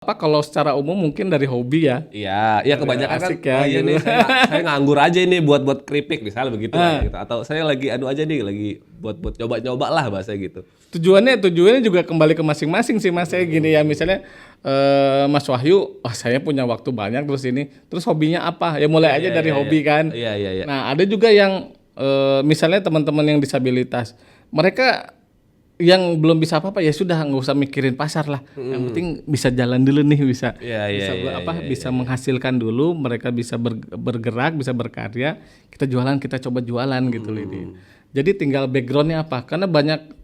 Kalau secara umum mungkin dari hobi ya. Iya, ya kebanyakan kan. Asik ya, Oh iya gitu. nih, saya nganggur aja ini buat keripik misalnya begitu lah, gitu. Atau saya lagi aja nih, lagi buat coba-coba lah bahasa gitu. Tujuannya juga kembali ke masing-masing sih Mas. Saya gini ya, misalnya Mas Wahyu, saya punya waktu banyak terus hobinya apa? Ya mulai aja dari hobi kan. Iya, iya, iya. Nah, ada juga yang misalnya teman-teman yang disabilitas, mereka yang belum bisa apa-apa ya sudah nggak usah mikirin pasar lah. Yang penting bisa jalan dulu nih, bisa bisa menghasilkan dulu, mereka bisa bergerak, bisa berkarya, kita coba jualan gitu loh ini. Jadi tinggal backgroundnya apa? Karena banyak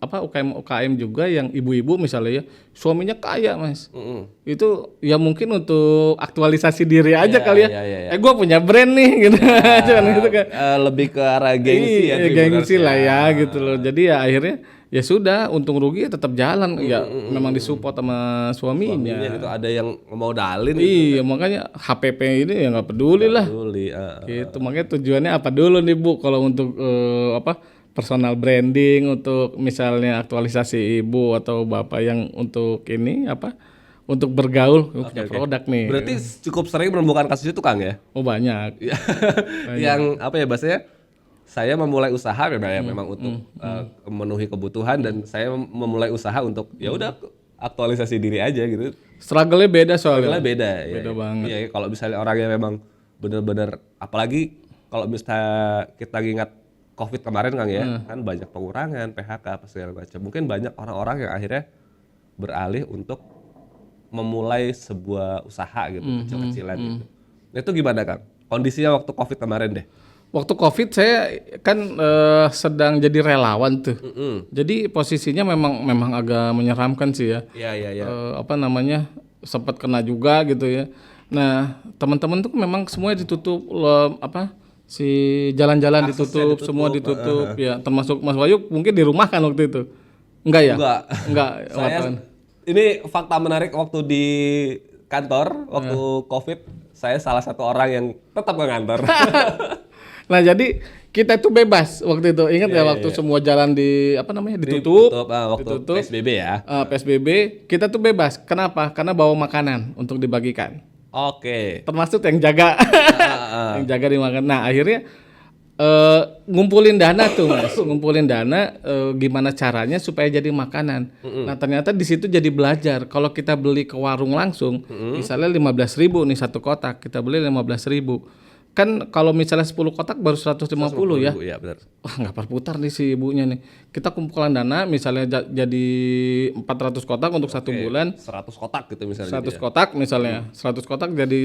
UKM juga yang ibu-ibu misalnya ya suaminya kaya Mas. Itu ya mungkin untuk aktualisasi diri aja kali ya. Gue punya brand nih gitu. Cuman gitu kan. Lebih ke arah gengsi ya. Gengsi lah ya gitu loh. Jadi ya akhirnya ya sudah, untung rugi ya tetap jalan. Ya memang disupport sama suaminya. Itu ada yang modalin. Iya, makanya HPP ini ya nggak peduli lah. Gitu. Makanya tujuannya apa dulu nih Bu? Kalau untuk personal branding, untuk misalnya aktualisasi ibu atau bapak yang untuk ini untuk bergaul punya produk nih. Berarti cukup sering menemukan kasus itu Kang ya? Oh banyak. Yang bahasanya saya memulai usaha memang untuk memenuhi kebutuhan dan saya memulai usaha untuk ya udah aktualisasi diri aja gitu. Struggle-nya beda soalnya. Beda banget. Iya, kalau misalnya orangnya memang benar-benar, apalagi kalau misalnya kita ingat COVID kemarin Kang ya, kan banyak pengurangan, PHK apa segala macam. Mungkin banyak orang-orang yang akhirnya beralih untuk memulai sebuah usaha gitu, kecil-kecilan gitu. Nah, itu gimana Kang? Kondisinya waktu COVID kemarin deh. Waktu COVID saya kan sedang jadi relawan tuh. Jadi posisinya memang agak menyeramkan sih ya. Iya. Sempat kena juga gitu ya. Nah, teman-teman tuh memang semuanya ditutup si jalan-jalan ditutup, semua ditutup ya, termasuk Mas Wahyu mungkin di rumah kan waktu itu. Enggak ya? Enggak. Ini fakta menarik, waktu di kantor waktu COVID, saya salah satu orang yang tetap ke kantor. Nah, jadi kita itu bebas waktu itu. Ingat ya waktu semua jalan ditutup. Waktu PSBB ya. PSBB, kita tuh bebas. Kenapa? Karena bawa makanan untuk dibagikan. Oke. Termasuk yang jaga. Yang jaga dimakan. Nah, akhirnya ngumpulin dana tuh Mas. Ngumpulin dana gimana caranya supaya jadi makanan. Nah, ternyata di situ jadi belajar. Kalau kita beli ke warung langsung, misalnya 15.000 nih satu kotak, kita beli 15.000. Kan kalau misalnya 10 kotak baru 150 ya. Iya, benar. Wah, nggak perputar nih si ibunya nih. Kita kumpulan dana misalnya jadi 400 kotak untuk satu bulan. 100 kotak gitu misalnya. 100 kotak misalnya. 100 kotak jadi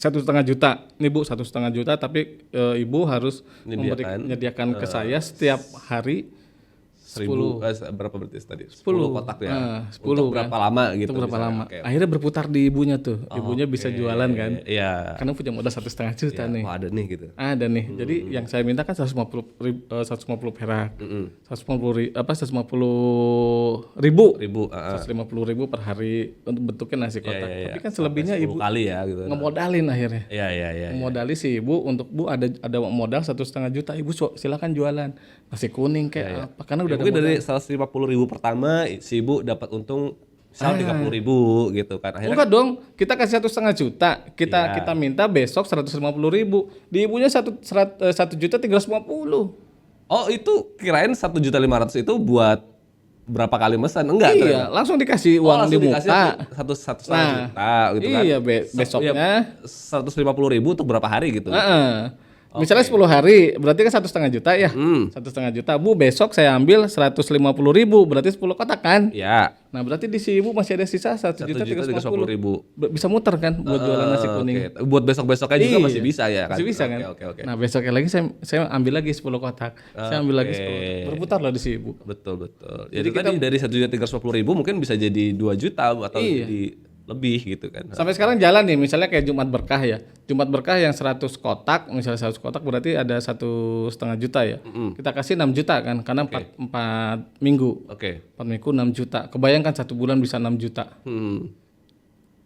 1,5 juta. Nih Bu, 1,5 juta, tapi ibu harus menyediakan ke saya setiap hari 1000 berapa berarti tadi? 10 kotak ya. 10 untuk berapa lama gitu? Untuk berapa lama? Okay. Akhirnya berputar di ibunya tuh. Ibunya bisa jualan kan? Iya. Karena punya modal 1,5 juta nih. Oh, ada nih gitu. Ada nih. Jadi yang saya minta kan 150 perak. 150 ribu. 150.000 per hari untuk bentuknya nasi kotak. Tapi kan selebihnya ibu kali ya gitu. Ngemodalin akhirnya. Iya. Ngemodalin si ibu untuk Bu ada modal 1,5 juta. Ibu silakan jualan nasi kuning kayak apa? Karena udah mungkin dari 150.000 pertama si ibu dapat untung misal 30.000 gitu kan. Akhirnya enggak dong, kita kasih 1,5 juta, kita minta besok 150.000, di ibunya 1.350.000. Oh, itu kirain 1.500.000 itu buat berapa kali pesan? Enggak, iya, langsung dikasih uang di muka. 1,5 juta gitu kan. Iya, besoknya 150.000 untuk berapa hari gitu. Misalnya 10 hari, berarti kan 1,5 juta ya. 1,5 juta. Bu, besok saya ambil 150.000, berarti 10 kotak kan? Iya. Nah, berarti di si ibu masih ada sisa 1.350.000. Bisa muter kan buat jualan nasi kuning. Buat besok-besoknya juga masih bisa ya kan? Masih bisa kan? Oke. Nah, besoknya lagi saya ambil lagi 10 kotak. Saya ambil lagi 10 kotak. Berputar lah di si ibu. Betul. Jadi tadi dari 1.350.000 mungkin bisa jadi 2 juta atau jadi lebih gitu kan. Sampai sekarang jalan nih, misalnya kayak Jumat Berkah ya. Jumat Berkah yang 100 kotak, misalnya 100 kotak berarti ada 1,5 juta ya. Kita kasih 6 juta kan, karena 4 minggu. 4 minggu 6 juta. Kebayangkan 1 bulan bisa 6 juta.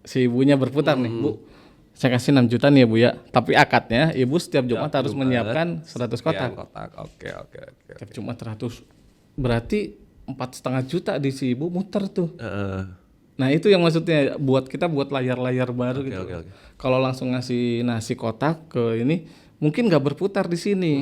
Si ibunya berputar nih, Bu. Saya kasih 6 juta nih ya Bu ya. Tapi akadnya ibu setiap Jumat harus menyiapkan 100 kotak. Oke. Setiap Jumat 100. Berarti 4,5 juta di si ibu muter tuh. Nah itu yang maksudnya buat layar-layar baru Oke, gitu. oke, oke. Kalau langsung ngasih nasi kotak ke ini, mungkin nggak berputar di sini.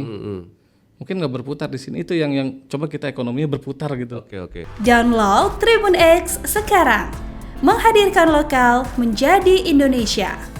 Mungkin nggak berputar di sini. Itu yang coba kita ekonominya berputar gitu. Oke, oke. Download Tribun X sekarang. Menghadirkan lokal menjadi Indonesia.